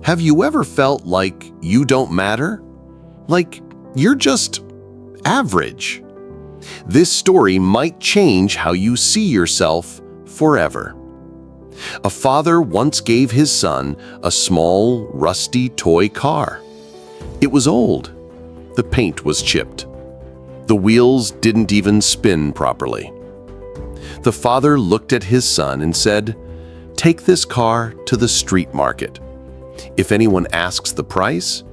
Have you ever felt like you don't matter? Like you're just average? This story might change how you see yourself forever. A father once gave his son a small, rusty toy car. It was old. The paint was chipped. The wheels didn't even spin properly. The father looked at his son and said, "Take this car to the street market. If anyone asks the price,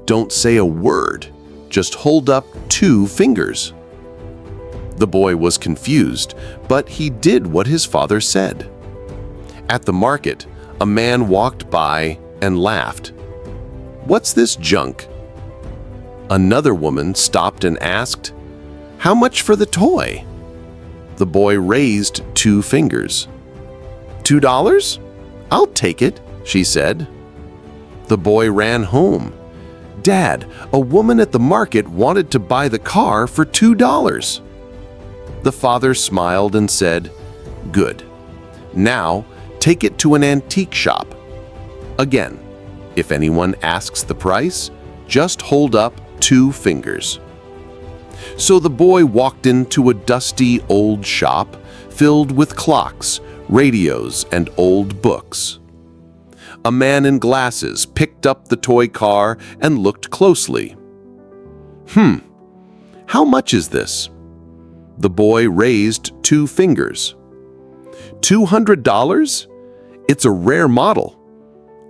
don't say a word. Just hold up 2 fingers." The boy was confused, but he did what his father said. At the market, a man walked by and laughed. "What's this junk?" Another woman stopped and asked, "How much for the toy?" The boy raised 2 fingers. $2? I'll take it, she said. The boy ran home. "Dad, a woman at the market wanted to buy the car for $2. The father smiled and said, "Good. Now, take it to an antique shop. Again, if anyone asks the price, just hold up 2 fingers." So the boy walked into a dusty old shop filled with clocks, radios, and old books. A man in glasses picked up the toy car and looked closely. How much is this?" The boy raised 2 fingers. $200? It's a rare model.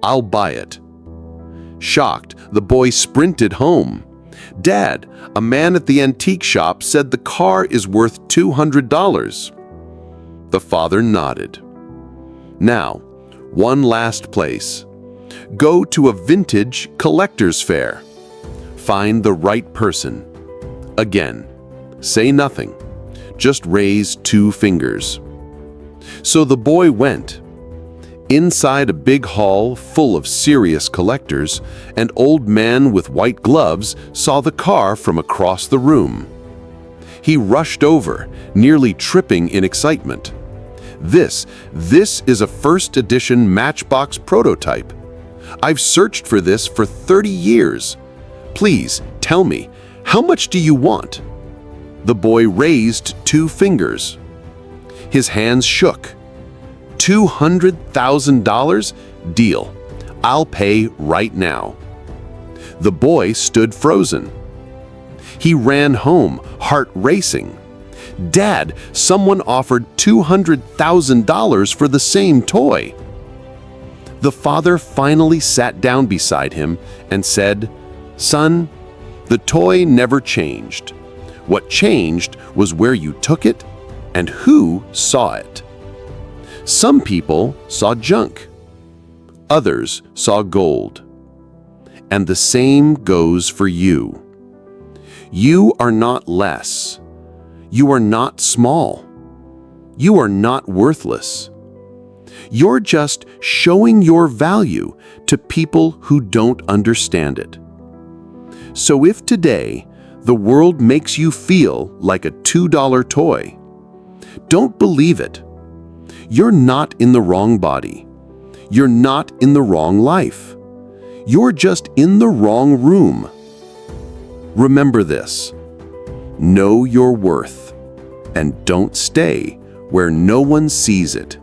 I'll buy it. Shocked, the boy sprinted home. "Dad, a man at the antique shop said the car is worth $200. The father nodded. Now, one last place. Go to a vintage collector's fair. Find the right person. Again, say nothing. Just raise 2 fingers. So the boy went. Inside a big hall full of serious collectors, an old man with white gloves saw the car from across the room. He rushed over, nearly tripping in excitement. This is a first edition Matchbox prototype. I've searched for this for 30 years. Please tell me, how much do you want?" The boy raised 2 fingers. His hands shook. $200,000? Deal. I'll pay right now. The boy stood frozen. He ran home, heart racing. "Dad, someone offered $200,000 for the same toy." The father finally sat down beside him and said, "Son, the toy never changed. What changed was where you took it and who saw it. Some people saw junk. Others saw gold. And the same goes for you. You are not less. You are not small. You are not worthless. You're just showing your value to people who don't understand it. So if today the world makes you feel like a $2 toy, don't believe it. You're not in the wrong body. You're not in the wrong life. You're just in the wrong room. Remember this. Know your worth and don't stay where no one sees it.